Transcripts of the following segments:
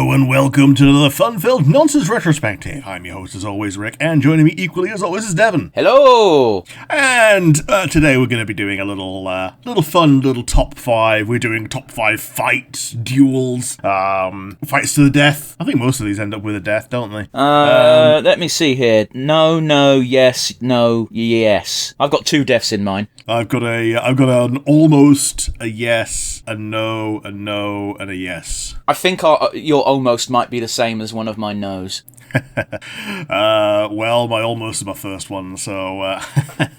Hello and welcome to another fun-filled nonsense retrospective. I'm your host as always, Rick, and joining me equally as always is Devon. Hello! And today we're going to be doing a little fun top 5. We're doing top 5 fights, duels, fights to the death. I think most of these end up with a death, don't they? Let me see here. No, yes, no, yes. I've got 2 deaths in mind. I've got an almost, a yes, a no, and a yes. I think your almost might be the same as one of my no's. Well, my almost is my first one, so,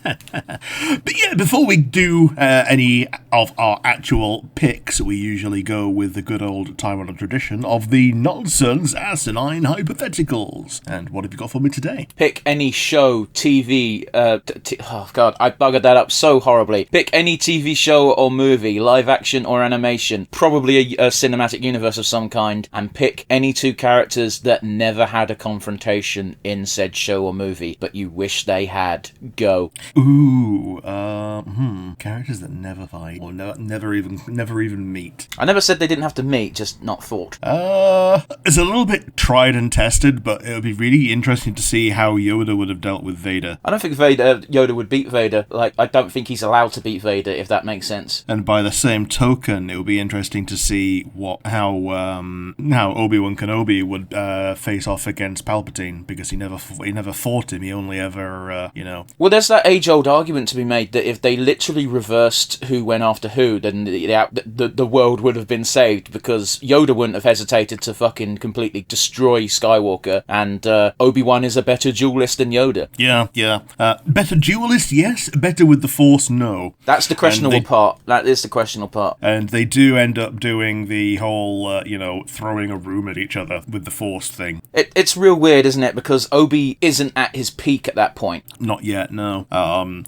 but yeah, before we do any of our actual picks, we usually go with the good old time-honored tradition of the nonsense asinine hypotheticals. And what have you got for me today? Pick any show, TV, oh god, I buggered that up so horribly. Pick any TV show or movie, live action or animation, probably a cinematic universe of some kind, and pick any 2 characters that never had a confrontation in said show or movie, but you wish they had. Go. Ooh, characters that never fight or never even meet. I never said they didn't have to meet, just not fought. It's a little bit tried and tested, but it would be really interesting to see how Yoda would have dealt with Vader. I don't think Yoda would beat Vader. I don't think he's allowed to beat Vader, if that makes sense. And by the same token, it would be interesting to see how Obi-Wan Kenobi would face off against Palpatine, because he never fought him. He only ever, Well, there's that age-old argument to be made that if they literally reversed who went after who, then the world would have been saved, because Yoda wouldn't have hesitated to fucking completely destroy Skywalker, and Obi-Wan is a better duelist than Yoda. Yeah. Better duelist, yes. Better with the Force, no. That's the questionable part. That is the questionable part. And they do end up doing the whole, throwing a room at each other with the Force thing. It's real weird, isn't it? Because Obi isn't at his peak at that point. Not yet, no.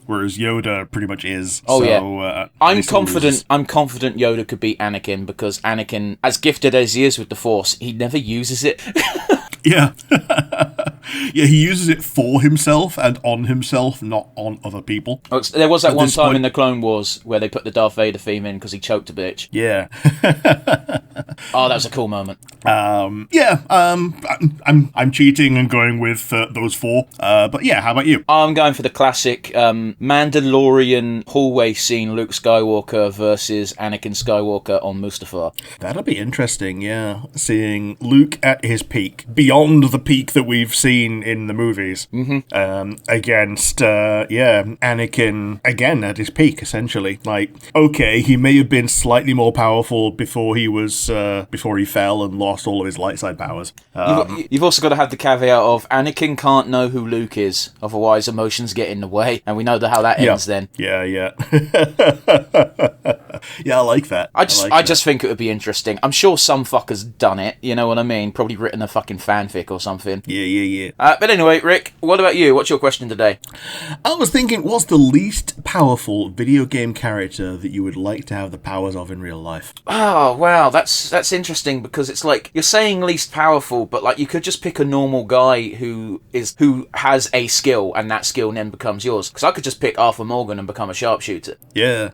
Whereas Yoda pretty much is. Oh, so, yeah. I'm confident Yoda could beat Anakin, because Anakin, as gifted as he is with the Force, he never uses it. Yeah. Yeah, he uses it for himself and on himself, not on other people. Oh, there was that one time in the Clone Wars where they put the Darth Vader theme in because he choked a bitch. Yeah. Oh, that was a cool moment. I'm cheating and going with those 4. But yeah, how about you? I'm going for the classic Mandalorian hallway scene, Luke Skywalker versus Anakin Skywalker on Mustafar. That'll be interesting, yeah. Seeing Luke at his peak, beyond the peak that we've seen in the movies, against, Anakin, again, at his peak, essentially. Like, okay, he may have been slightly more powerful before he fell and lost all of his light side powers. You've also got to have the caveat of Anakin can't know who Luke is, otherwise emotions get in the way, and we know how that ends then. Yeah. Yeah, I like that. I just think it would be interesting. I'm sure some fucker's done it, you know what I mean? Probably written a fucking fanfic or something. Yeah. But anyway, Rick, what about you? What's your question today? I was thinking, what's the least powerful video game character that you would like to have the powers of in real life? Oh, wow, that's interesting, because it's like, you're saying least powerful, but like you could just pick a normal guy who has a skill, and that skill then becomes yours. Because I could just pick Arthur Morgan and become a sharpshooter. Yeah.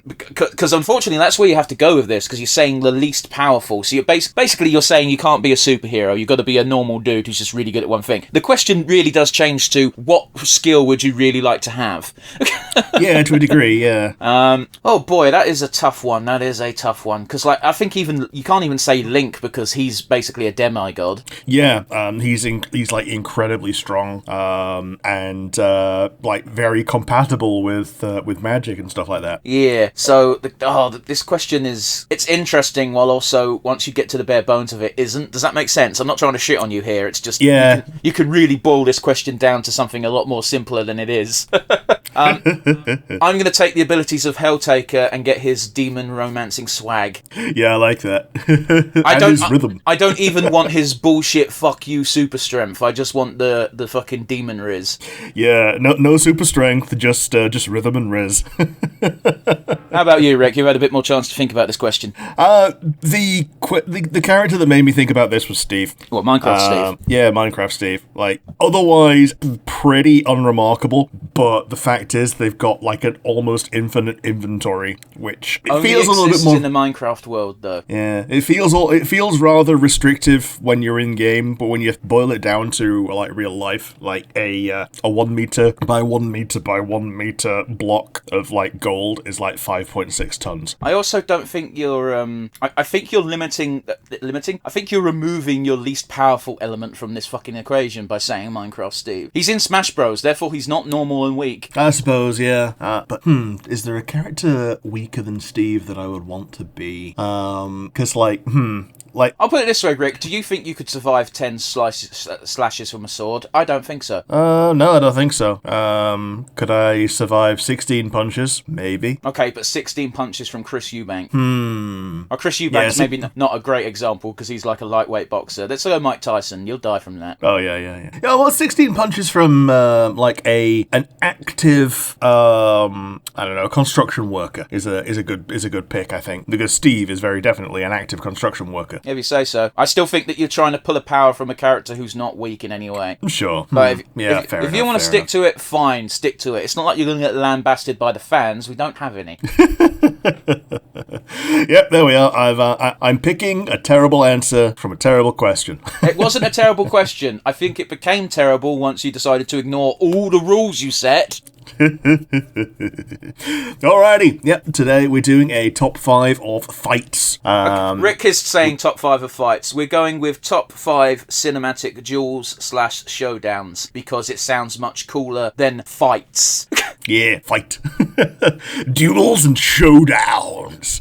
Because unfortunately, that's where you have to go with this, because you're saying the least powerful. So you're basically you're saying you can't be a superhero. You've got to be a normal dude who's just really good at one thing. The question really does change to, what skill would you really like to have? Yeah, to a degree, yeah. Oh boy, that is a tough one. Because like, I think even you can't even say Link, because he's basically a demigod. Yeah, he's like incredibly strong, and like very compatible with magic and stuff like that. Yeah. So this question it's interesting, while also once you get to the bare bones of it, isn't. Does that make sense? I'm not trying to shit on you here. It's just you can really boil this question down to something a lot more simpler than it is. I'm going to take the abilities of Helltaker and get his demon romancing swag. Yeah, I like that. His rhythm. I don't even want his bullshit fuck you super strength. I just want the fucking demon riz. Yeah, no super strength, just rhythm and riz. How about you, Rick? You've had a bit more chance to think about this question. The the character that made me think about this was Steve. What, Minecraft Steve? Yeah, Minecraft Steve. Like, otherwise, pretty unremarkable, but the fact is they've got, like, an almost infinite inventory, which it feels a little bit more... in the Minecraft world, though. Yeah, it feels rather restrictive when you're in-game, but when you boil it down to, like, real life, like, a 1 meter by 1 meter by 1 meter block of, like, gold is, like, 5.6 tons. I also don't think you're, I think you're limiting? I think you're removing your least powerful element from this fucking equation by saying Minecraft Steve. He's in Smash Bros, therefore he's not normal and weak. I suppose, yeah. But, is there a character weaker than Steve that I would want to be? Because, like, I'll put it this way, Rick. Do you think you could survive 10 slashes from a sword? I don't think so. No, I don't think so. Could I survive 16 punches? Maybe. Okay, but 16 punches from Chris Eubank. Well, Chris Eubank's maybe not a great example because he's like a lightweight boxer. Let's go Mike Tyson. You'll die from that. Oh, yeah. Yeah, well, 16 punches from, like, an active, I don't know, construction worker is a good pick, I think. Because Steve is very definitely an active construction worker. If you say so. I still think that you're trying to pull a power from a character who's not weak in any way. Sure. But if you want to stick to it, fine, stick to it. It's not like you're going to get lambasted by the fans. We don't have any. Yep, there we are. I'm picking a terrible answer from a terrible question. It wasn't a terrible question. I think it became terrible once you decided to ignore all the rules you set. Alrighty, yep, today we're doing a top 5 of fights. Rick is saying top 5 of fights. We're going with top 5 cinematic duels / showdowns because it sounds much cooler than fights. Yeah, fight. Duels and showdowns.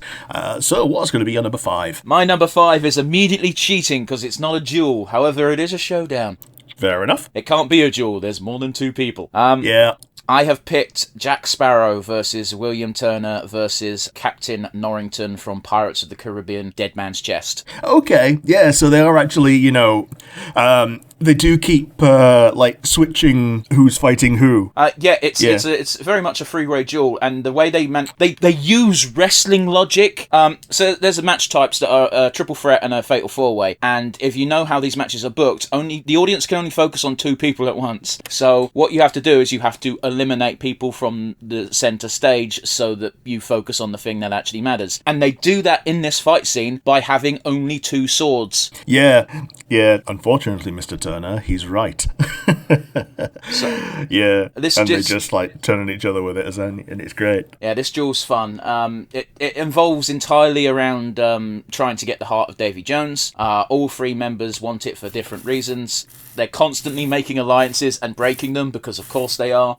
So what's going to be your number 5? My number 5 is immediately cheating because it's not a duel. However, it is a showdown. Fair enough. It can't be a duel. There's more than 2 people. Yeah. I have picked Jack Sparrow versus William Turner versus Captain Norrington from Pirates of the Caribbean, Dead Man's Chest. Okay, yeah, so they are actually, they do keep, like, switching who's fighting who. It's very much a three-way duel, and the way they use wrestling logic. So there's a match types that are a triple threat and a fatal four-way, and if you know how these matches are booked, the audience can only focus on 2 people at once. So what you have to do is you have to eliminate people from the center stage so that you focus on the thing that actually matters. And they do that in this fight scene by having only 2 swords. Yeah. Unfortunately, Mr. Turner, he's right. Yeah. They just like turning each other with it, and it's great. Yeah, this duel's fun. It involves entirely around trying to get the heart of Davy Jones. All 3 members want it for different reasons. They're constantly making alliances and breaking them because, of course, they are.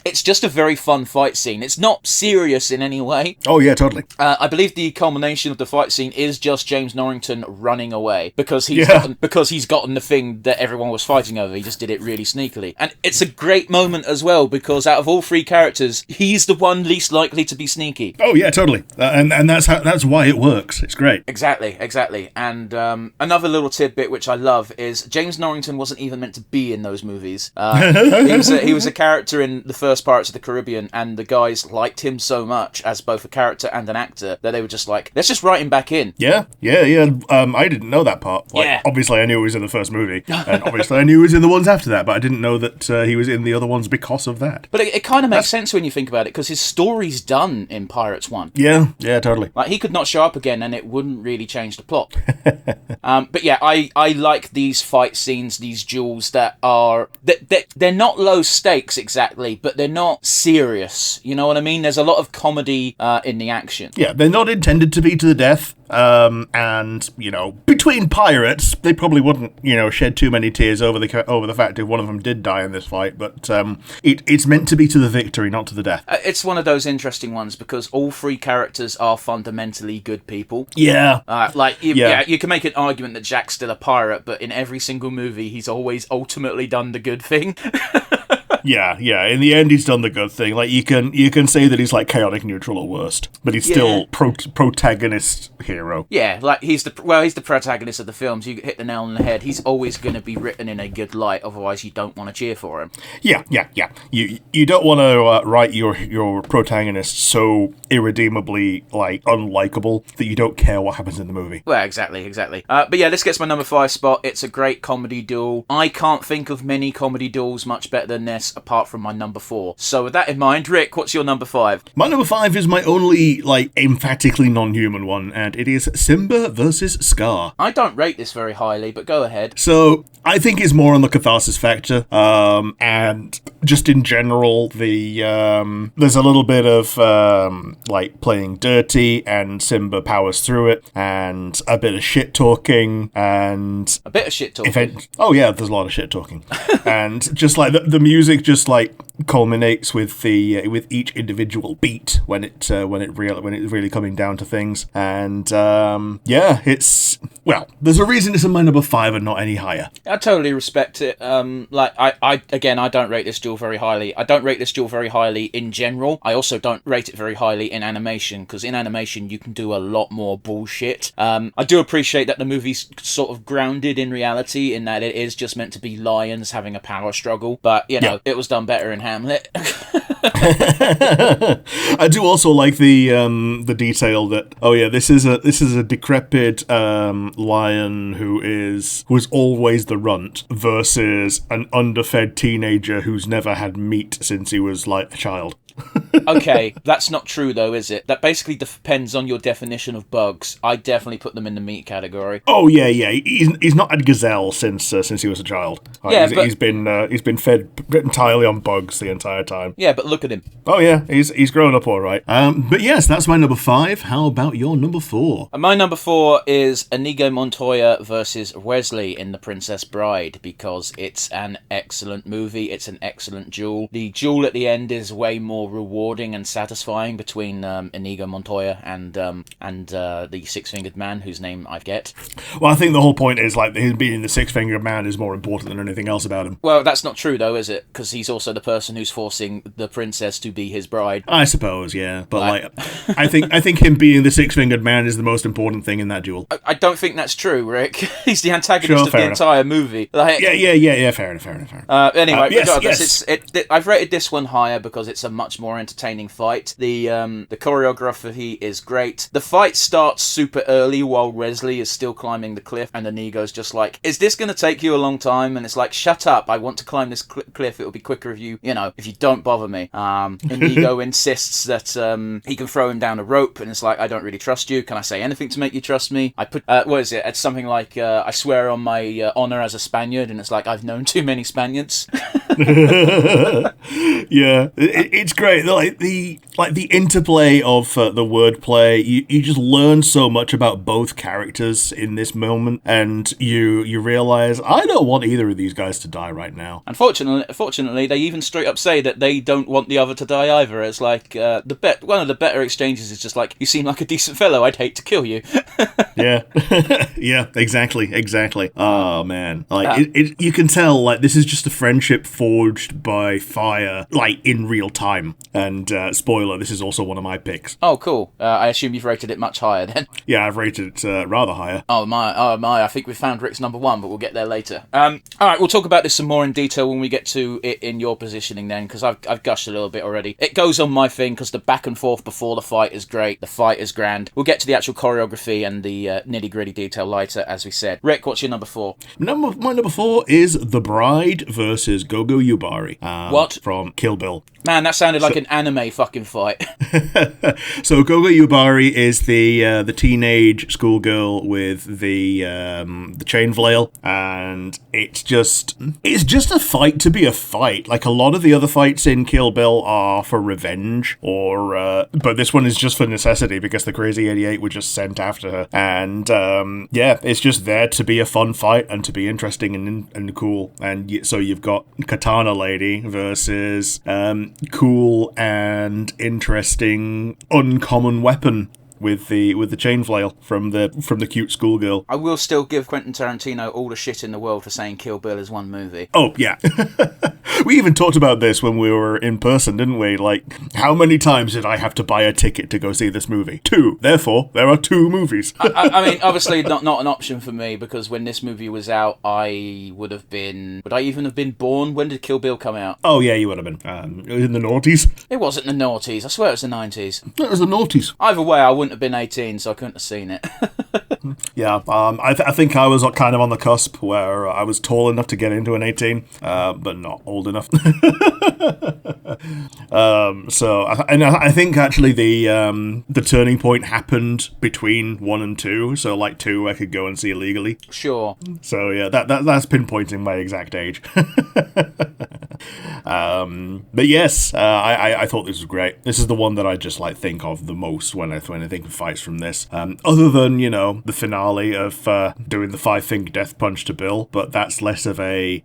It's just a very fun fight scene. It's not serious in any way. Oh, yeah, totally. I believe the culmination of the fight scene is just James Norrington running away because he's gotten the thing that everyone was fighting over. He just did it really sneakily. And it's a great moment as well because out of all 3 characters, he's the one least likely to be sneaky. Oh, yeah, totally. And that's why it works. It's great. Exactly. And another little tidbit which I love is James Norrington wasn't even meant to be in those movies. He was a character in the first Pirates of the Caribbean, and the guys liked him so much as both a character and an actor that they were just like, let's just write him back in. Yeah. I didn't know that part. Obviously I knew he was in the first movie, and obviously I knew he was in the ones after that, but I didn't know that he was in the other ones because of that. But it kind of makes sense when you think about it, because his story's done in Pirates 1. Yeah, totally. Like, he could not show up again and it wouldn't really change the plot. But yeah, I like these fight scenes, these duels that are... They're not low stakes exactly, but they're not serious. You know what I mean? There's a lot of comedy in the action. Yeah, they're not intended to be to the death. And, between pirates, they probably wouldn't, shed too many tears over the fact if one of them did die in this fight, but it's meant to be to the victory, not to the death. It's one of those interesting ones because all 3 characters are fundamentally good people. Yeah. You can make an argument that Jack's still a pirate, but in every single movie, he's always ultimately done the good thing. Yeah. In the end, he's done the good thing. Like, you can say that he's like chaotic neutral at worst, but he's still protagonist hero. Yeah, like he's the protagonist of the films. You hit the nail on the head. He's always going to be written in a good light. Otherwise, you don't want to cheer for him. Yeah. You don't want to write your protagonist so irredeemably like unlikable that you don't care what happens in the movie. Well, exactly. But yeah, this gets my number 5 spot. It's a great comedy duel. I can't think of many comedy duels much better than this, apart from my number 4. So with that in mind, Rick, what's your number 5? My number 5 is my only like emphatically non-human one, and it is Simba versus Scar. I don't rate this very highly, but go ahead. So I think it's more on the catharsis factor, and just in general, there's a little bit of like playing dirty, and Simba powers through it, and a bit of shit talking, and a bit of shit talking. There's a lot of shit talking, and just like the music just like culminates with each individual beat when it's really coming down to things, and there's a reason it's in my number 5 and not any higher. I totally respect it. I don't rate this duel very highly. I don't rate this duel very highly in general. I also don't rate it very highly in animation, because in animation you can do a lot more bullshit. I do appreciate that the movie's sort of grounded in reality, in that it is just meant to be lions having a power struggle, but it was done better in Hamlet. I do also like the detail that this is a decrepit lion who is always the runt versus an underfed teenager who's never had meat since he was like a child. Okay, that's not true though, is it? That basically depends on your definition of bugs. I definitely put them in the meat category. Oh yeah. He's not had gazelle since he was a child. He's been fed entirely on bugs the entire time. Yeah, but look at him. Oh yeah, he's grown up all right. But yes, that's my number 5. How about your number 4? My number 4 is Inigo Montoya versus Wesley in The Princess Bride, because it's an excellent movie. It's an excellent duel. The duel at the end is way more rewarding and satisfying between Inigo Montoya and the six-fingered man whose name I forget. Well, I think the whole point is like him being the six-fingered man is more important than anything else about him. Well, that's not true though, is it? Because he's also the person who's forcing the princess to be his bride. I suppose, yeah, but I think him being the six-fingered man is the most important thing in that duel. I don't think that's true, Rick. He's the antagonist of the entire movie. Yeah. Fair enough. Anyway, regardless, I've rated this one higher because it's a much more entertaining fight. The choreography is great. The fight starts super early while Wesley is still climbing the cliff, and Inigo's just like, "Is this going to take you a long time?" And it's like, "Shut up! I want to climb this cliff. It'll be quicker if you don't bother me." Inigo insists that he can throw him down a rope, and it's like, "I don't really trust you. Can I say anything to make you trust me?" I put what is it? It's something like, "I swear on my honor as a Spaniard," and it's like, "I've known too many Spaniards." Yeah, it's great. Like the interplay of the wordplay. You just learn so much about both characters in this moment, and you realize I don't want either of these guys to die right now. Unfortunately, they even straight up say that they don't want the other to die either. It's like one of the better exchanges is just like, "You seem like a decent fellow. I'd hate to kill you." Yeah, yeah, exactly. Oh man, you can tell like this is just a friendship forged by fire, like in real time. And spoiler, this is also one of my picks. Oh, cool. I assume you've rated it much higher then. Yeah, I've rated it rather higher. Oh my! I think we found Rick's number 1, but we'll get there later. All right, we'll talk about this some more in detail when we get to it in your positioning then, because I've gushed a little bit already. It goes on my thing because the back and forth before the fight is great. The fight is grand. We'll get to the actual choreography and the nitty-gritty detail later, as we said. Rick, what's your number 4? My number 4 is The Bride versus Gogo Yubari. What? From Kill Bill. Man, that sounded like an anime fucking fight. So Gogo Yubari is the teenage schoolgirl with the chain flail, and it's just a fight to be a fight. Like a lot of the other fights in Kill Bill are for revenge, but this one is just for necessity because the Crazy 88 were just sent after her, and it's just there to be a fun fight and to be interesting and cool. And so you've got Katana Lady versus cool and interesting uncommon weapon with the chain flail from the cute schoolgirl. I will still give Quentin Tarantino all the shit in the world for saying Kill Bill is one movie. Oh yeah. We even talked about this when we were in person, didn't we? Like, how many times did I have to buy a ticket to go see this movie? 2. Therefore, there are 2 movies. I mean, obviously not an option for me, because when this movie was out, would I even have been born? When did Kill Bill come out? Oh yeah, you would have been. In the noughties? It wasn't the noughties. I swear it was the 90s. It was the noughties. Either way, I wouldn't have been 18, so I couldn't have seen it. Yeah, I think I was kind of on the cusp where I was tall enough to get into an 18, but not old enough. I think actually the turning point happened between 1 and 2, so like 2 I could go and see illegally. Sure. So yeah, that's pinpointing my exact age. But yes, I thought this was great. This is the one that I just like think of the most when I think of fights from this. Other than, you know, the finale of doing the 5-finger death punch to Bill, but that's less of a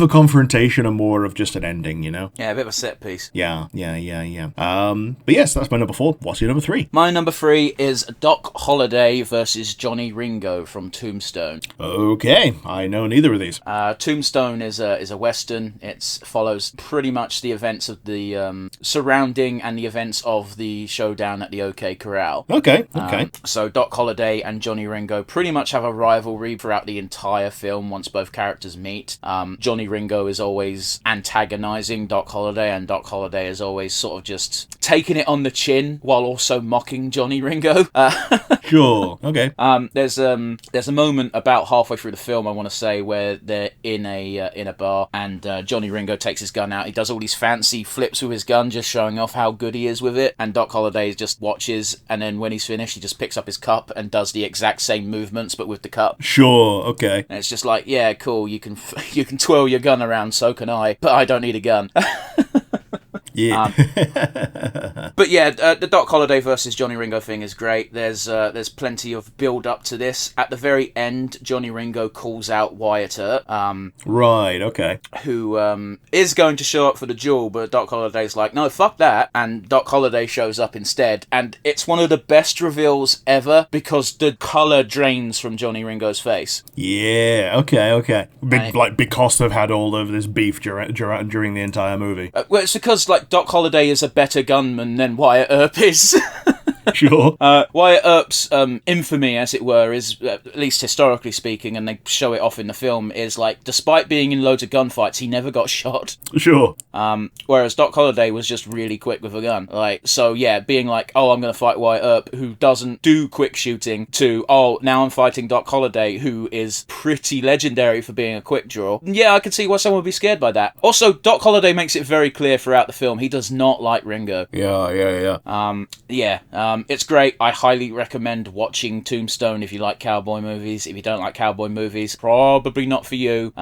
confrontation and more of just an ending, you know? Yeah, a bit of a set piece. Yeah. But yes, that's my number 4. What's your number 3? My number 3 is Doc Holliday versus Johnny Ringo from Tombstone. Okay, I know neither of these. Tombstone is a western. It follows pretty much the events of the surrounding and the events of the showdown at the OK Corral. Okay. So Doc Holliday and Johnny Ringo pretty much have a rivalry throughout the entire film once both characters meet. Johnny Ringo is always antagonizing Doc Holliday, and Doc Holliday is always sort of just taking it on the chin while also mocking Johnny Ringo. Sure. Okay. There's a moment about halfway through the film, I want to say, where they're in a bar, and Johnny Ringo takes his gun out. He does all these fancy flips with his gun, just showing off how good he is with it. And Doc Holliday just watches, and then when he's finished, he just picks up his cup and does the exact same movements, but with the cup. Sure. Okay. And it's just like, yeah, cool. You can twirl your gun around, so can I, but I don't need a gun. Yeah. But yeah, the Doc Holliday versus Johnny Ringo thing is great. There's plenty of build up to this. At the very end, Johnny Ringo calls out Wyatt Earp. Right, okay. Who is going to show up for the duel, but Doc Holliday's like, no, fuck that. And Doc Holliday shows up instead. And it's one of the best reveals ever because the colour drains from Johnny Ringo's face. Yeah, okay. Because they've had all of this beef during the entire movie. Well, it's because, like, Doc Holliday is a better gunman than Wyatt Earp is. Sure. Wyatt Earp's infamy, as it were, is, at least historically speaking, and they show it off in the film, is like, despite being in loads of gunfights, he never got shot. Sure. Whereas Doc Holliday was just really quick with a gun. Like, so yeah, being like, oh, I'm going to fight Wyatt Earp, who doesn't do quick shooting, to, oh, now I'm fighting Doc Holliday, who is pretty legendary for being a quick draw. Yeah, I can see why someone would be scared by that. Also, Doc Holliday makes it very clear throughout the film, he does not like Ringo. Yeah. It's great. I highly recommend watching Tombstone if you like cowboy movies. If you don't like cowboy movies, probably not for you.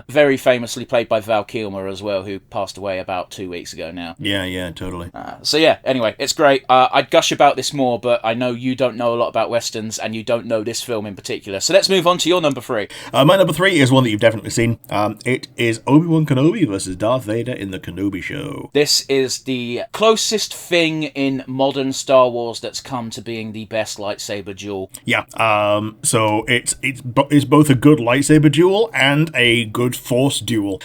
Very famously played by Val Kilmer as well, who passed away about 2 weeks ago now. Yeah, totally. So yeah, anyway, it's great. I'd gush about this more, but I know you don't know a lot about westerns, and you don't know this film in particular. So let's move on to your number 3. My number 3 is one that you've definitely seen. It is Obi-Wan Kenobi versus Darth Vader in The Kenobi Show. This is the closest thing in modern Star Wars that's come to being the best lightsaber duel. Yeah, so it's both a good lightsaber duel and a good Force duel.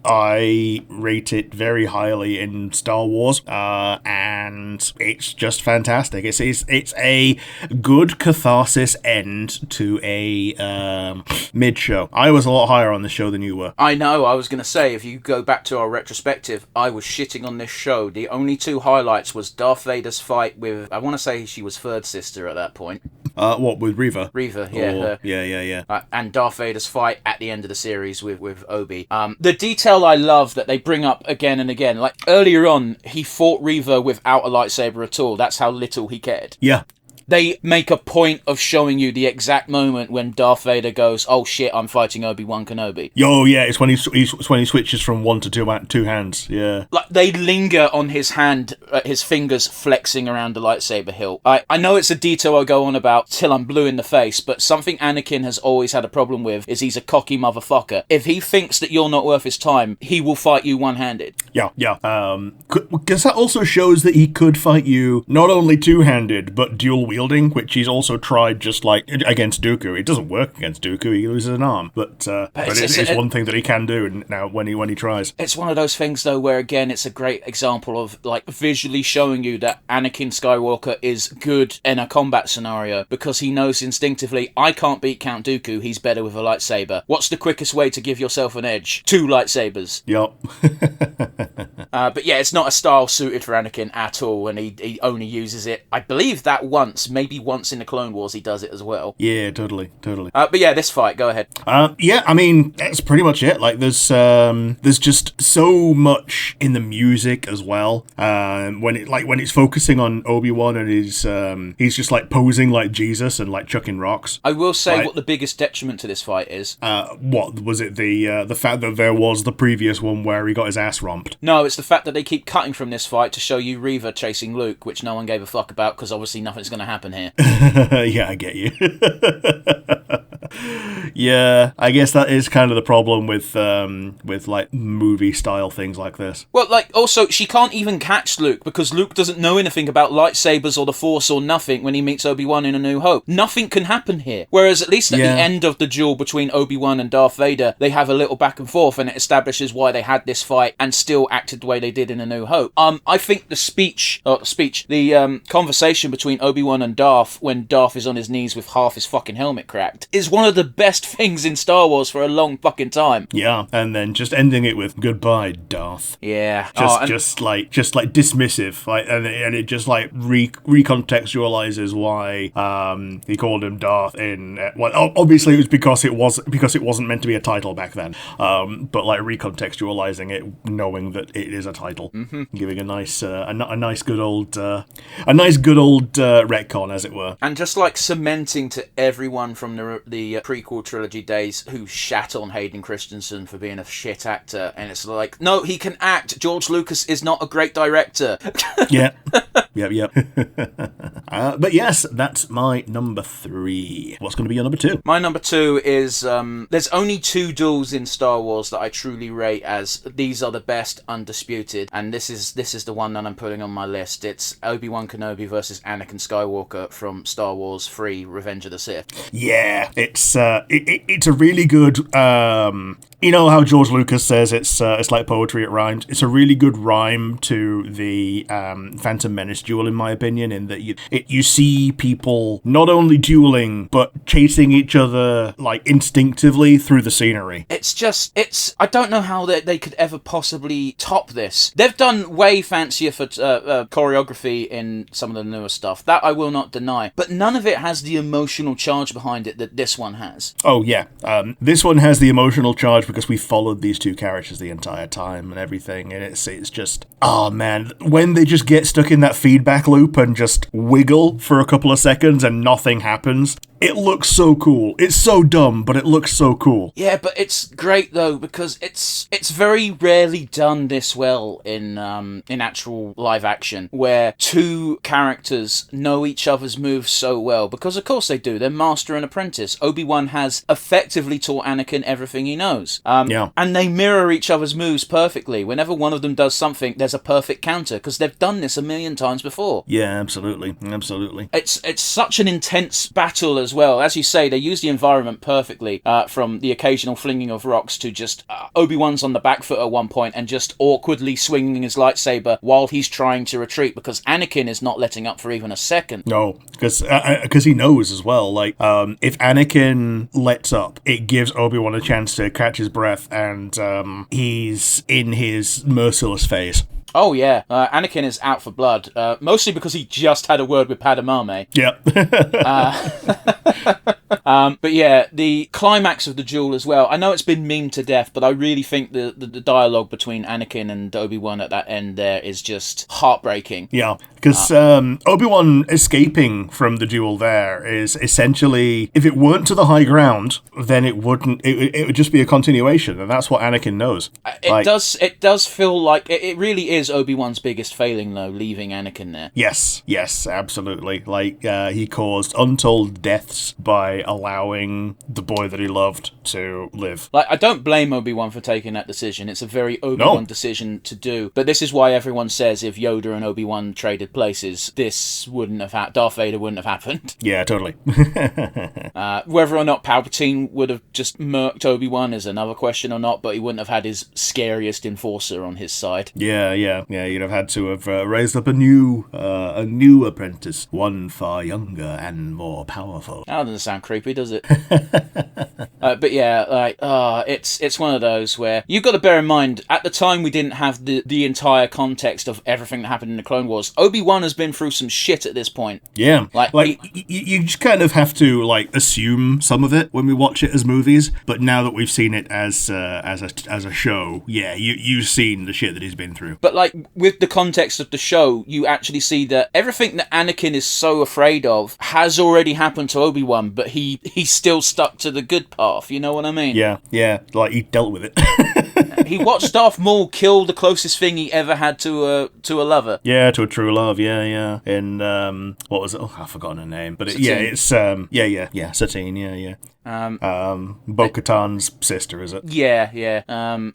I rate it very highly in Star Wars, and it's just fantastic. It's a good catharsis end to a mid-show. I was a lot higher on this show than you were. I know, I was going to say, if you go back to our retrospective, I was shitting on this show. The only 2 highlights was Darth Vader's fight with, I want to say she was third sister at that point. What, with Reva? Reva, yeah. Yeah. And Darth Vader's fight at the end of the series with Obi. The detail I love that they bring up again and again, like earlier on, he fought Reva without a lightsaber at all. That's how little he cared. Yeah. They make a point of showing you the exact moment when Darth Vader goes, oh shit, I'm fighting Obi-Wan Kenobi. Oh yeah, it's when he switches from one to two hands, yeah. Like, they linger on his hand, his fingers flexing around the lightsaber hilt. I know it's a detail I go on about till I'm blue in the face, but something Anakin has always had a problem with is he's a cocky motherfucker. If he thinks that you're not worth his time, he will fight you one-handed. Yeah. Because that also shows that he could fight you not only two-handed, but dual wielding, which he's also tried just like against Dooku. It doesn't work against Dooku; he loses an arm. But it's one thing that he can do now when he tries. It's one of those things though, where again, it's a great example of like visually showing you that Anakin Skywalker is good in a combat scenario because he knows instinctively, I can't beat Count Dooku. He's better with a lightsaber. What's the quickest way to give yourself an edge? 2 lightsabers. Yup. But yeah, it's not a style suited for Anakin at all, and he only uses it, I believe, that once, maybe once in the Clone Wars he does it as well. Yeah, totally. But yeah, this fight, go ahead. Yeah, I mean, that's pretty much it. Like, there's just so much in the music as well. When it's focusing on Obi-Wan and he's just like posing like Jesus and like chucking rocks. I will say what the biggest detriment to this fight is. What was it? The fact that there was the previous one where he got his ass romped. No, it's the fact that they keep cutting from this fight to show you Reva chasing Luke, which no one gave a fuck about because obviously nothing's going to happen here. Yeah, I get you. Yeah, I guess that is kind of the problem with like movie style things like this. Well, like also she can't even catch Luke because Luke doesn't know anything about lightsabers or the Force or nothing when he meets Obi-Wan in A New Hope. Nothing can happen here. Whereas at least at the end of the duel between Obi-Wan and Darth Vader, they have a little back and forth and it establishes why they had this fight and still acted the way they did in A New Hope. I think the conversation between Obi-Wan and Darth when Darth is on his knees with half his fucking helmet cracked is one of the best things in Star Wars for a long fucking time. Yeah, and then just ending it with goodbye, Darth. Yeah, just like dismissive, like, and it just like recontextualizes why he called him Darth in. Well, obviously it was because it wasn't meant to be a title back then. But like recontextualizing it, knowing that it is a title, giving a nice good old retcon, as it were, and just like cementing to everyone from the prequel trilogy days who shat on Hayden Christensen for being a shit actor, and it's like, no, he can act. George Lucas is not a great director. Yep. But yes, that's my number 3. What's going to be your number 2? My number 2 is there's only 2 duels in Star Wars that I truly rate as these are the best, undisputed, and this is the one that I'm putting on my list. It's Obi-Wan Kenobi versus Anakin Skywalker from Star Wars 3: Revenge of the Sith. Yeah, it's a really good. You know how George Lucas says it's like poetry, it rhymes. It's a really good rhyme to the Phantom Menace duel, in my opinion, in that you see people not only dueling but chasing each other like instinctively through the scenery. I don't know how they could ever possibly top this. They've done way fancier for choreography in some of the newer stuff. That I will not deny. But none of it has the emotional charge behind it that this one has. Oh yeah, this one has the emotional charge because we followed these 2 characters the entire time and everything, and it's just, oh man, when they just get stuck in that feedback loop and just wiggle for a couple of seconds and nothing happens, it looks so cool. It's so dumb, but it looks so cool. Yeah, but it's great though because it's very rarely done this well in actual live action, where 2 characters know each other's moves so well, because of course they do. They're master and apprentice. Obi-Wan has effectively taught Anakin everything he knows. And they mirror each other's moves perfectly. Whenever one of them does something, there's a perfect counter because they've done this a million times before. Yeah, absolutely. It's such an intense battle as well. As you say, they use the environment perfectly, from the occasional flinging of rocks to just Obi-Wan's on the back foot at one point and just awkwardly swinging his lightsaber while he's trying to retreat because Anakin is not letting up for even a second. No, because he knows as well, like, if Anakin lets up, it gives Obi-Wan a chance to catch his breath, and he's in his merciless phase. Oh yeah, Anakin is out for blood, mostly because he just had a word with Padmé. Yep. But yeah, the climax of the duel as well. I know it's been memed to death, but I really think the dialogue between Anakin and Obi-Wan at that end there is just heartbreaking. Yeah, because Obi-Wan escaping from the duel there is essentially, if it weren't to the high ground, then it wouldn't. It would just be a continuation, and that's what Anakin knows. It does feel like it really is Obi-Wan's biggest failing, though, leaving Anakin there. Yes, absolutely. Like, he caused untold deaths by by allowing the boy that he loved to live. Like, I don't blame Obi-Wan for taking that decision. It's a very Obi-Wan decision to do. But this is why everyone says if Yoda and Obi-Wan traded places, this wouldn't have happened. Darth Vader wouldn't have happened. Yeah, totally. Whether or not Palpatine would have just murked Obi-Wan is another question or not, but he wouldn't have had his scariest enforcer on his side. Yeah, you'd have had to have raised up a new apprentice, one far younger and more powerful. That doesn't sound creepy, does it? But yeah, like, it's one of those where you've got to bear in mind, at the time we didn't have the entire context of everything that happened in the Clone Wars. Obi-Wan has been through some shit at this point. Yeah, you just kind of have to like assume some of it when we watch it as movies, but now that we've seen it as a show, yeah, you've seen the shit that he's been through. But like with the context of the show, you actually see that everything that Anakin is so afraid of has already happened to Obi-Wan, but he's still stuck to the good path. You know what I mean? Yeah, like he dealt with it. He watched Darth Maul kill the closest thing he ever had to a lover. Yeah, to a true love. Yeah. In what was it? Oh, I've forgotten her name. But it's Satine. Yeah. Bo-Katan's sister, is it? Yeah.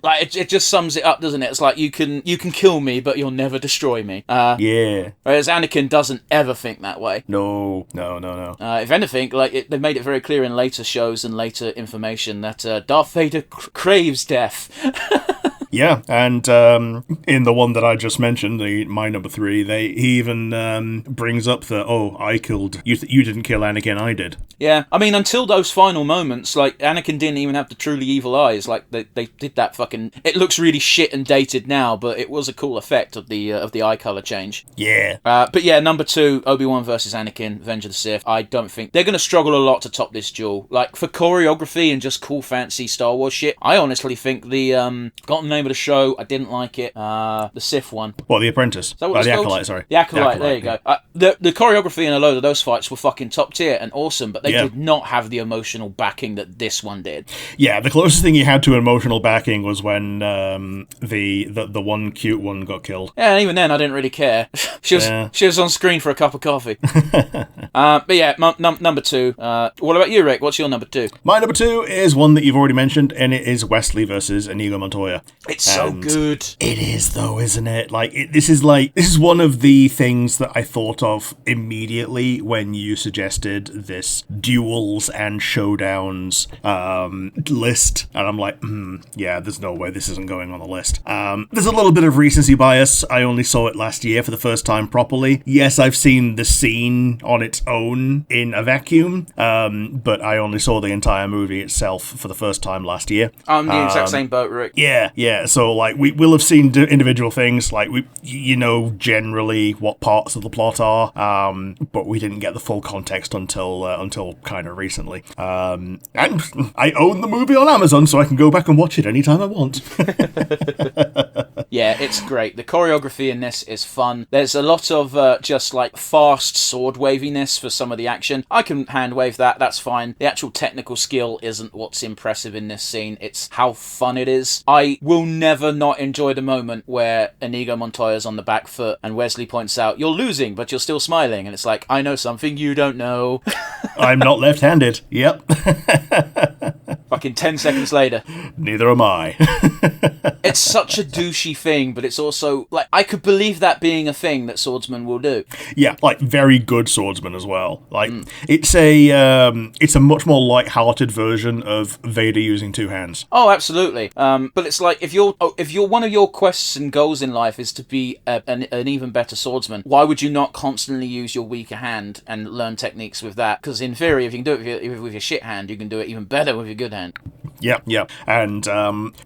Like it just sums it up, doesn't it? It's like you can kill me, but you'll never destroy me. Yeah. Whereas Anakin doesn't ever think that way. No. If anything, like they made it very clear in later shows and later information that Darth Vader craves death. Yeah, and in the one that I just mentioned, my number 3, he even brings up that, I killed you. You didn't kill Anakin, I did. Yeah, I mean, until those final moments, like Anakin didn't even have the truly evil eyes. Like they did that fucking. It looks really shit and dated now, but it was a cool effect of the eye color change. Yeah. But yeah, number 2, Obi-Wan versus Anakin, Revenge of the Sith. I don't think they're gonna struggle a lot to top this duel. Like for choreography and just cool, fancy Star Wars shit, I honestly think the forgotten the name of the show, I didn't like it. The Sith one. Well, The Apprentice. The Acolyte, sorry. The Acolyte, there you go. The choreography in a load of those fights were fucking top tier and awesome, but they did not have the emotional backing that this one did. Yeah, the closest thing you had to emotional backing was when the one cute one got killed. Yeah, and even then I didn't really care. She was on screen for a cup of coffee. But yeah, number 2. What about you, Rick? What's your number 2? My number 2 is one that you've already mentioned, and it is Wesley versus Inigo Montoya. It's so good. It is, though, isn't it? This is one of the things that I thought of immediately when you suggested this duels and showdowns list, and I'm like, yeah, there's no way this isn't going on the list. There's a little bit of recency bias. I only saw it last year for the first time properly. Yes, I've seen the scene on its own in a vacuum, but I only saw the entire movie itself for the first time last year. I'm the exact same boat, Rick. Yeah. So, like, we will have seen individual things, like, you know generally what parts of the plot are, but we didn't get the full context until kind of recently. And I own the movie on Amazon, so I can go back and watch it anytime I want. Yeah, it's great. The choreography in this is fun. There's a lot of just like fast sword waviness for some of the action. I can hand wave that, that's fine. The actual technical skill isn't what's impressive in this scene, it's how fun it is. I will never not enjoy the moment where Inigo Montoya's on the back foot and Wesley points out, "You're losing, but you're still smiling." And it's like, I know something you don't know. I'm not left-handed. Yep. Fucking 10 seconds later. Neither am I. It's such a douchey thing, but it's also, like, I could believe that being a thing that swordsmen will do. Yeah, like, very good swordsman as well. Like, it's a much more light-hearted version of Vader using 2 hands. Oh, absolutely. But it's like, if you're one of your quests and goals in life is to be an even better swordsman, why would you not constantly use your weaker hand and learn techniques with that? Because in theory, if you can do it with your shit hand, you can do it even better with your good hand. Yeah. And,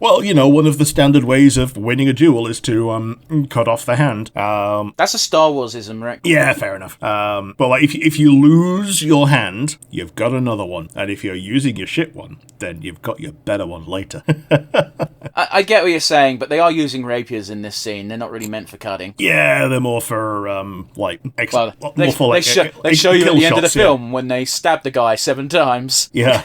well, you know, one of the standard ways of winning a duel is to cut off the hand. That's a Star Wars-ism, Rick. Yeah, fair enough. But, like, if you lose your hand, you've got another one. And if you're using your shit one, then you've got your better one later. I get what you're saying, but they are using rapiers in this scene. They're not really meant for cutting. Yeah, they're more for, they show you at the end of the film when they stab the guy 7 times. Yeah.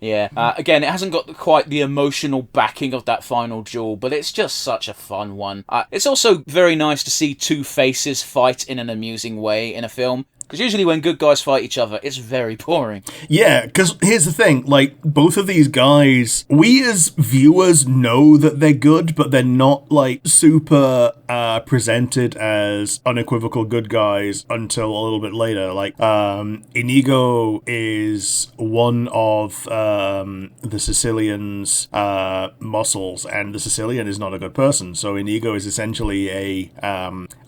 Yeah. Again, it hasn't got quite the emotional backing of that final duel, but it's just such a fun one. It's also very nice to see 2 faces fight in an amusing way in a film. Because usually when good guys fight each other, it's very boring. Yeah, because here's the thing, like, both of these guys, we as viewers know that they're good, but they're not, like, super presented as unequivocal good guys until a little bit later. Like, Inigo is one of the Sicilian's muscles, and the Sicilian is not a good person, so Inigo is essentially a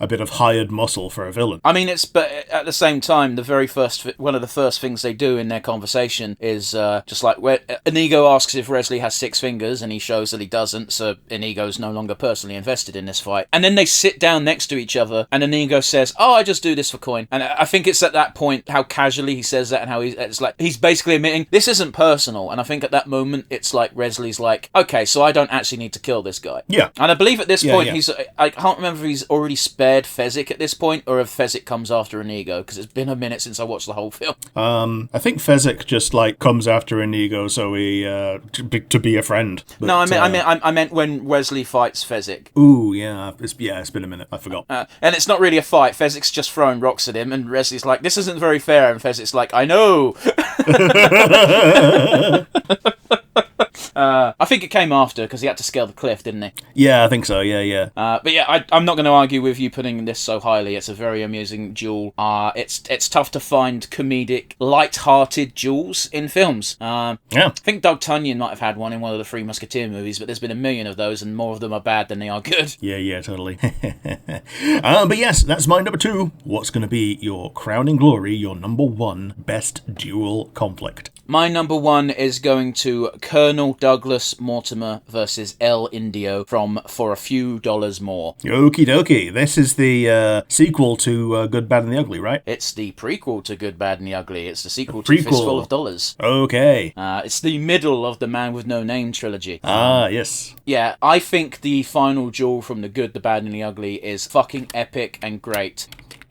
bit of hired muscle for a villain. I mean, but at the same time, one of the first things they do in their conversation is just like where Inigo asks if Resley has 6 fingers, and he shows that he doesn't, so Inigo's no longer personally invested in this fight. And then they sit down next to each other, and Inigo says, "Oh, I just do this for coin." And I think it's at that point how casually he says that, and how it's like he's basically admitting this isn't personal. And I think at that moment it's like Resley's like, okay, so I don't actually need to kill this guy. Yeah. And I believe at this point I can't remember if he's already spared Fezzik at this point, or if Fezzik comes after Inigo, because it's been a minute since I watched the whole film. I think Fezzik just like comes after Inigo so he to be a friend. But, no, I meant when Wesley fights Fezzik. Ooh, yeah, it's been a minute. I forgot. And it's not really a fight. Fezzik's just throwing rocks at him, and Wesley's like, "This isn't very fair," and Fezzik's like, "I know." I think it came after, because he had to scale the cliff, didn't he? Yeah, I think so, yeah. But yeah, I'm not going to argue with you putting this so highly. It's a very amusing duel. It's tough to find comedic, light-hearted duels in films. Yeah. I think Doug Tunyon might have had one in one of the Three Musketeer movies, but there's been a million of those, and more of them are bad than they are good. Yeah, totally. But yes, that's my number 2. What's going to be your crowning glory, your number 1 best duel conflict? My number 1 is going to Colonel Douglas Mortimer versus El Indio from For a Few Dollars More. Okie dokie. This is the sequel to Good, Bad and the Ugly, right? It's the prequel to Good, Bad and the Ugly. It's the sequel to Fistful of Dollars. Okay. It's the middle of the Man with No Name trilogy. Yes. Yeah, I think the final duel from the Good, the Bad and the Ugly is fucking epic and great.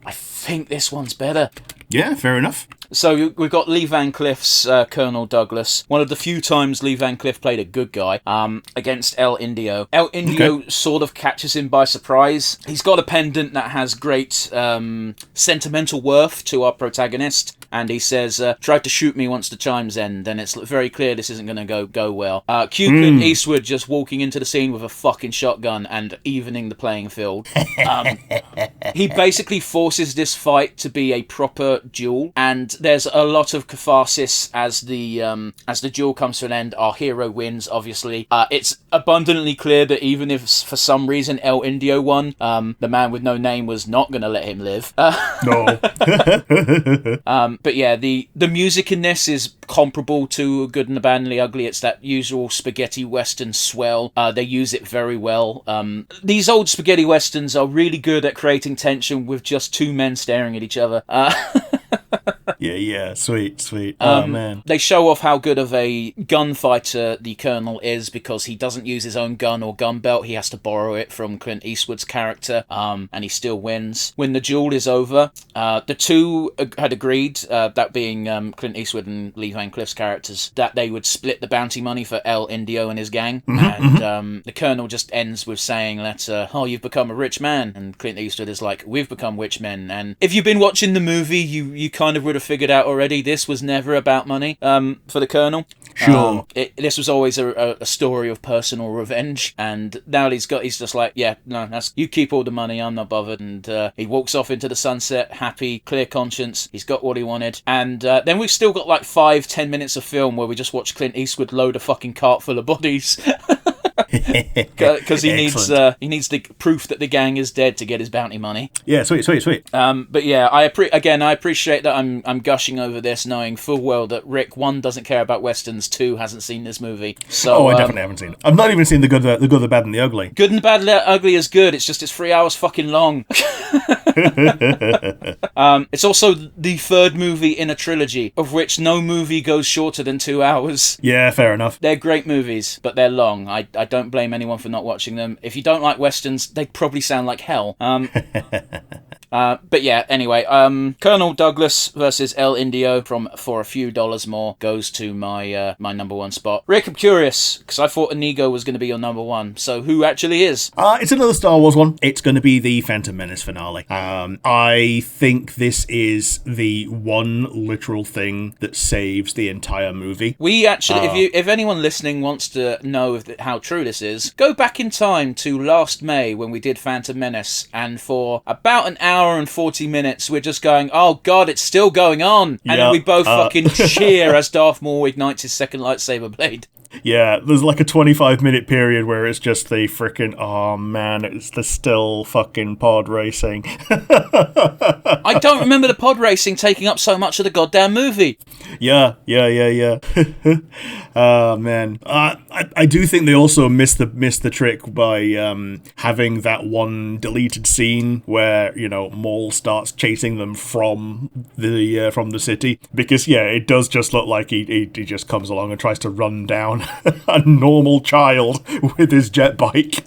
I think this one's better. Yeah, fair enough. So we've got Lee Van Cleef's Colonel Douglas, one of the few times Lee Van Cleef played a good guy, against El Indio. El Indio sort of catches him by surprise. He's got a pendant that has great sentimental worth to our protagonist, and he says, "Tried to shoot me once the chimes end," and it's very clear this isn't going to go well. Clint Eastwood just walking into the scene with a fucking shotgun and evening the playing field. He basically forces this fight to be a proper duel, and there's a lot of catharsis as the duel comes to an end. Our hero wins, obviously. It's abundantly clear that even if for some reason El Indio won, the Man with No Name was not going to let him live. No. But yeah, the music in this is comparable to Good and the Bad and the Ugly. It's that usual spaghetti western swell. They use it very well. These old spaghetti westerns are really good at creating tension with just two men staring at each other. Yeah, sweet. Oh, man. They show off how good of a gunfighter the Colonel is because he doesn't use his own gun or gun belt. He has to borrow it from Clint Eastwood's character, and he still wins. When the duel is over, the two had agreed, that being Clint Eastwood and Lee Van Cleef's characters, that they would split the bounty money for El Indio and his gang. And the Colonel just ends with saying that, you've become a rich man. And Clint Eastwood is like, we've become rich men. And if you've been watching the movie, you kind of would have figured out already this was never about money for the Colonel. Sure. This was always a story of personal revenge, and now he's just like, yeah, no, you keep all the money, I'm not bothered. And he walks off into the sunset, happy, clear conscience. He's got what he wanted. And then we've still got like 5-10 minutes of film where we just watch Clint Eastwood load a fucking cart full of bodies. Because he needs the proof that the gang is dead to get his bounty money. Yeah, sweet. But yeah, I appreciate that I'm gushing over this, knowing full well that Rick, 1, doesn't care about westerns, 2, hasn't seen this movie. So I definitely haven't seen it. I've not even seen the good, the bad, and the ugly. Good and the bad, and the ugly is good. It's just it's 3 hours fucking long. It's also the third movie in a trilogy, of which no movie goes shorter than 2 hours. Yeah, fair enough. They're great movies, but they're long. I don't blame anyone for not watching them. If you don't like westerns, they probably sound like hell. But yeah, anyway, Colonel Douglas versus El Indio from For a Few Dollars More goes to my my number one spot. Rick, I'm curious, because I thought Inigo was going to be your number one, so who actually is? It's another Star Wars one. It's going to be the Phantom Menace finale. I think this is the one literal thing that saves the entire movie. We actually, if anyone listening wants to know how true this is, go back in time to last May when we did Phantom Menace, and for about an hour and 40 minutes, we're just going, oh god, it's still going on! And then we both fucking cheer as Darth Maul ignites his second lightsaber blade. Yeah, there's like a 25-minute period where it's just the frickin', oh man, it's the still fucking pod racing. I don't remember the pod racing taking up so much of the goddamn movie. Yeah. Oh man, I do think they also missed the trick by having that one deleted scene where Maul starts chasing them from the city, because it does just look like he just comes along and tries to run down a normal child with his jet bike.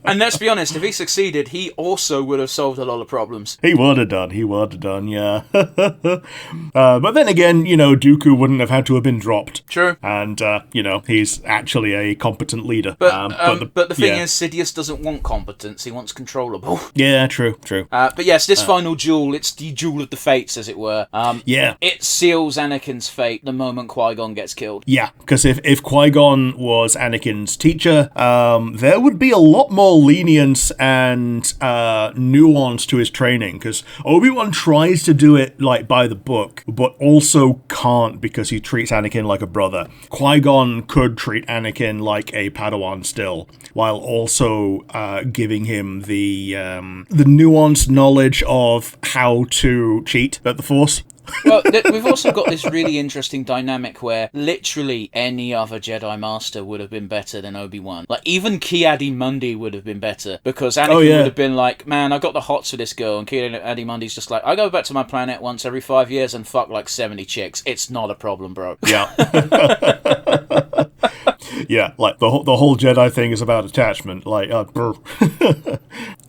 And let's be honest, if he succeeded, he also would have solved a lot of problems. He would have done, yeah. But then again, Dooku wouldn't have had to have been dropped. True. And, he's actually a competent leader. But the thing is, Sidious doesn't want competence, he wants controllable. Yeah, true. But yes, this final duel, it's the duel of the fates, as it were. It seals Anakin's fate the moment Qui-Gon gets killed. Yeah, because if Qui-Gon was Anakin's teacher, there would be a lot more lenience and nuance to his training, because Obi-Wan tries to do it like by the book, but also can't because he treats Anakin like a brother. Qui-Gon could treat Anakin like a Padawan still, while also giving him the nuanced knowledge of how to cheat at the Force. Well, we've also got this really interesting dynamic where literally any other Jedi Master would have been better than Obi-Wan. Like, even Ki-Adi-Mundi would have been better, because Anakin would have been like, man, I got the hots for this girl, and Ki-Adi-Mundi's just like, I go back to my planet once every 5 years and fuck like 70 chicks. It's not a problem, bro. Yeah. Yeah, like the whole Jedi thing is about attachment. Like,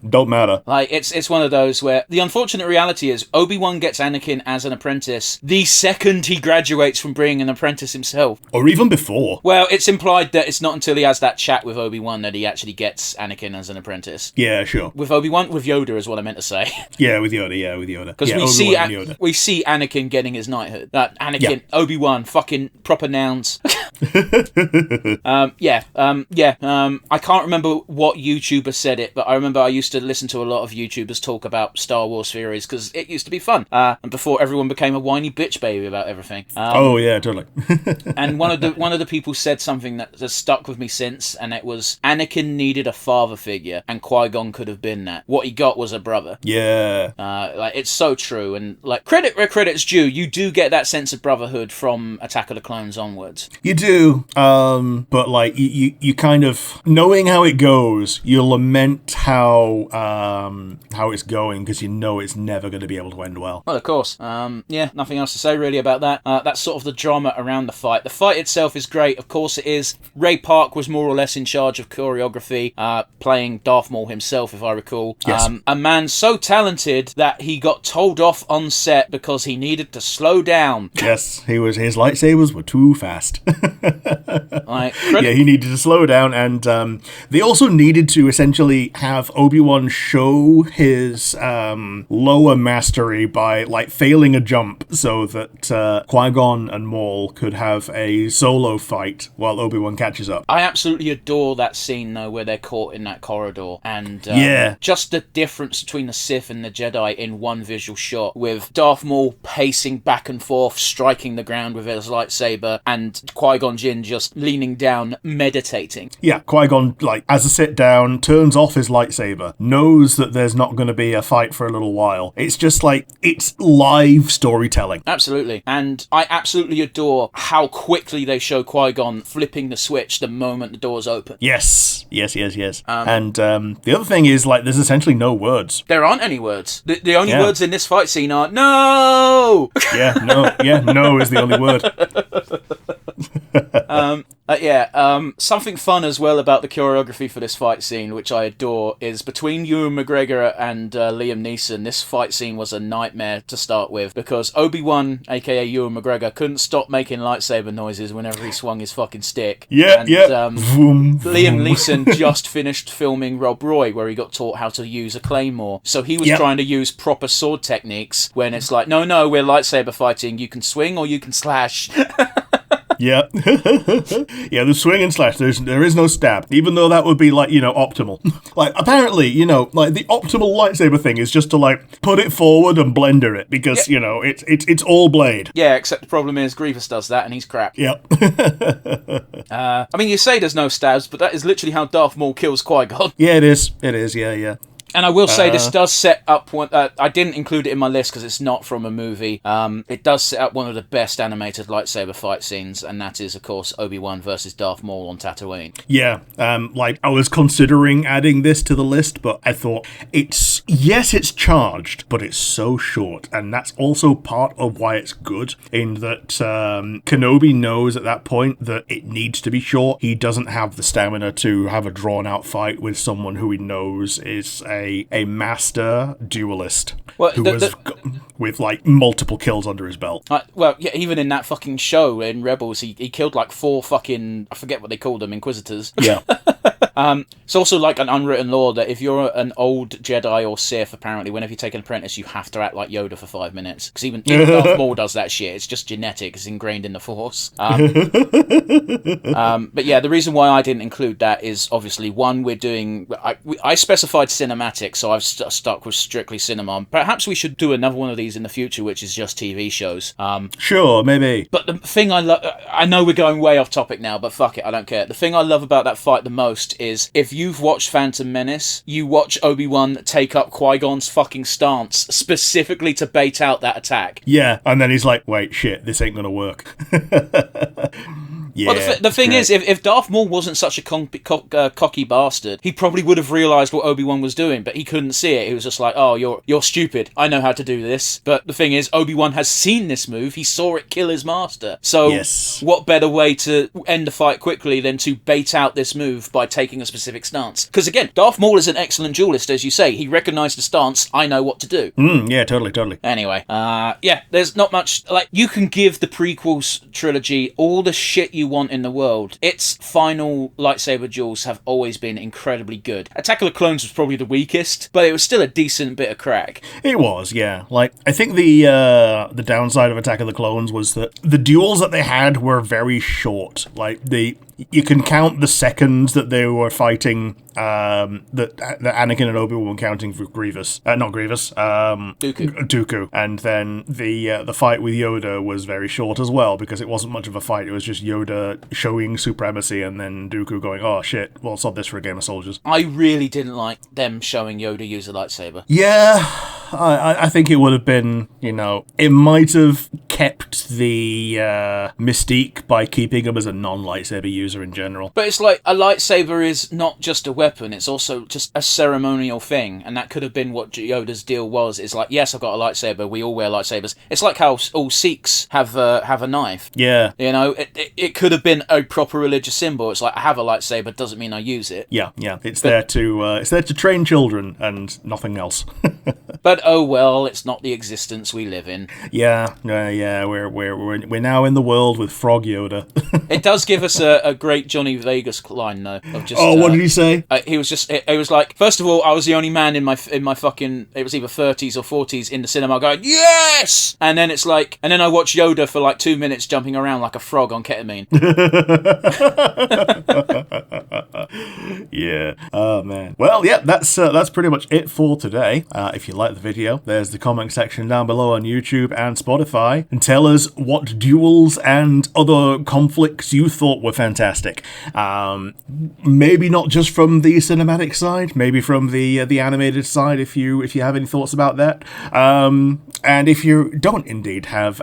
don't matter. Like, it's one of those where the unfortunate reality is Obi-Wan gets Anakin as an apprentice the second he graduates from being an apprentice himself. Or even before. Well, it's implied that it's not until he has that chat with Obi-Wan that he actually gets Anakin as an apprentice. Yeah, sure. With Obi-Wan? With Yoda is what I meant to say. Yeah, with Yoda. Because we see Anakin getting his knighthood. Anakin, Obi-Wan, fucking proper nouns. I can't remember what YouTuber said it, but I remember I used to listen to a lot of YouTubers talk about Star Wars theories, because it used to be fun. And before everyone became a whiny bitch baby about everything. Yeah, totally. And one of the people said something that has stuck with me since, and it was, Anakin needed a father figure, and Qui-Gon could have been that. What he got was a brother. Yeah. Like, it's so true, and like, credit where credit's due, you do get that sense of brotherhood from Attack of the Clones onwards. You do, but like, you kind of, knowing how it goes, you lament how it's going, because you know it's never going to be able to end well. Well, of course. Nothing else to say really about that. That's sort of the drama around the fight. The fight itself is great, of course it is. Ray Park was more or less in charge of choreography, playing Darth Maul himself, if I recall. Yes. A man so talented that he got told off on set because he needed to slow down. Yes, his lightsabers were too fast. He needed to slow down, and they also needed to essentially have Obi-Wan show his lower mastery by like failing a jump, so that Qui-Gon and Maul could have a solo fight while Obi-Wan catches up. I absolutely adore that scene though, where they're caught in that corridor, and just the difference between the Sith and the Jedi in one visual shot, with Darth Maul pacing back and forth, striking the ground with his lightsaber, and Qui-Gon Jinn just leaning down, meditating. Yeah, Qui-Gon, like, as a sit down, turns off his lightsaber, knows that there's not going to be a fight for a little while. It's just like, it's live storytelling. Absolutely. And I absolutely adore how quickly they show Qui-Gon flipping the switch the moment the doors open. Yes. And the other thing is, like, there's essentially no words. There aren't any words. The only words in this fight scene are, no! No is the only word. Something fun as well about the choreography for this fight scene, which I adore, is between Ewan McGregor and Liam Neeson. This fight scene was a nightmare to start with because Obi-Wan, aka Ewan McGregor, couldn't stop making lightsaber noises whenever he swung his fucking stick. Vroom, Liam Neeson just finished filming Rob Roy, where he got taught how to use a claymore. So he was trying to use proper sword techniques when it's like, no, we're lightsaber fighting. You can swing or you can slash. Yeah. Yeah, the swing and slash, there is no stab, even though that would be, like, optimal. Like, apparently, like, the optimal lightsaber thing is just to, like, put it forward and blender it, because, it's all blade. Yeah, except the problem is Grievous does that, and he's crap. Yep. I mean, you say there's no stabs, but that is literally how Darth Maul kills Qui-Gon. Yeah, it is, yeah. And I will say this does set up one. I didn't include it in my list because it's not from a movie. It does set up one of the best animated lightsaber fight scenes, and that is, of course, Obi-Wan versus Darth Maul on Tatooine. Yeah, I was considering adding this to the list, but I thought it's charged, but it's so short, and that's also part of why it's good, in that Kenobi knows at that point that it needs to be short. He doesn't have the stamina to have a drawn-out fight with someone who he knows is a master duelist with like multiple kills under his belt. Even in that fucking show in Rebels, he killed like 4 fucking, I forget what they called them, Inquisitors. Yeah. It's also like an unwritten law that if you're an old Jedi or Sith, apparently, whenever you take an apprentice, you have to act like Yoda for 5 minutes. Because even Darth Maul does that shit. It's just genetic. It's ingrained in the Force. But yeah, the reason why I didn't include that is obviously, one, I specified cinematic, so I've stuck with strictly cinema. Perhaps we should do another one of these in the future, which is just TV shows. Sure, maybe. But the thing I know we're going way off topic now, but fuck it, I don't care. The thing I love about that fight the most is if you've watched Phantom Menace, you watch Obi-Wan take up Qui-Gon's fucking stance specifically to bait out that attack. Yeah, and then he's like, wait, shit, this ain't gonna work. Yeah, well, the thing is, if Darth Maul wasn't such a cocky bastard, he probably would have realised what Obi-Wan was doing, but he couldn't see it. He was just like, oh, you're stupid. I know how to do this. But the thing is, Obi-Wan has seen this move. He saw it kill his master. So what better way to end the fight quickly than to bait out this move by taking a specific stance? Because again, Darth Maul is an excellent duelist, as you say. He recognised the stance. I know what to do. Yeah, totally. Anyway, there's not much. Like, you can give the prequels trilogy all the shit you want in the world. Its final lightsaber duels have always been incredibly good. Attack of the Clones was probably the weakest, but it was still a decent bit of crack. It was, yeah. Like, I think the downside of Attack of the Clones was that the duels that they had were very short. Like, you can count the seconds that they were fighting, that Anakin and Obi-Wan were counting for Grievous. Not Grievous. Dooku. And then the fight with Yoda was very short as well, because it wasn't much of a fight. It was just Yoda showing supremacy and then Dooku going, oh shit, well, sod this for a game of soldiers. I really didn't like them showing Yoda use a lightsaber. Yeah, I think it would have been, it might have kept the mystique by keeping him as a non-lightsaber user in general. But it's like, a lightsaber is not just a weapon, it's also just a ceremonial thing, and that could have been what Yoda's deal was. It's like, yes, I've got a lightsaber, we all wear lightsabers. It's like how all Sikhs have a knife. Yeah. It could have been a proper religious symbol. It's like, I have a lightsaber, doesn't mean I use it. Yeah. It's there to train children and nothing else. But oh well, it's not the existence we live in. Yeah. We're now in the world with Frog Yoda. It does give us a great Johnny Vegas line though. Of just, what did he say? He was just. It was like, first of all, I was the only man in my fucking. It was either 30s or 40s in the cinema going yes, and then it's like, and then I watched Yoda for like 2 minutes jumping around like a frog on ketamine. Yeah. Oh man. Well, yeah. That's pretty much it for today. If you like the video, there's the comment section down below on YouTube and Spotify, and tell us what duels and other conflicts you thought were fantastic. Maybe not just from the cinematic side, maybe from the animated side, if you have any thoughts about that. And if you don't indeed have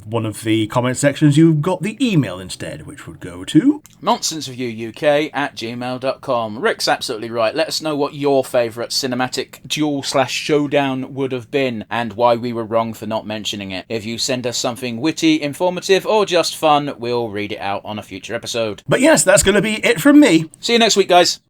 one of the comment sections, you've got the email instead, which would go to nonsensereviewuk@gmail.com. Rick's absolutely right. Let us know what your favourite cinematic duel/showdown would have been, and why we were wrong for not mentioning it. If you send us something witty, informative, or just fun, we'll read it out on a future episode. But yes, that's going to be it from me. See you next week, guys.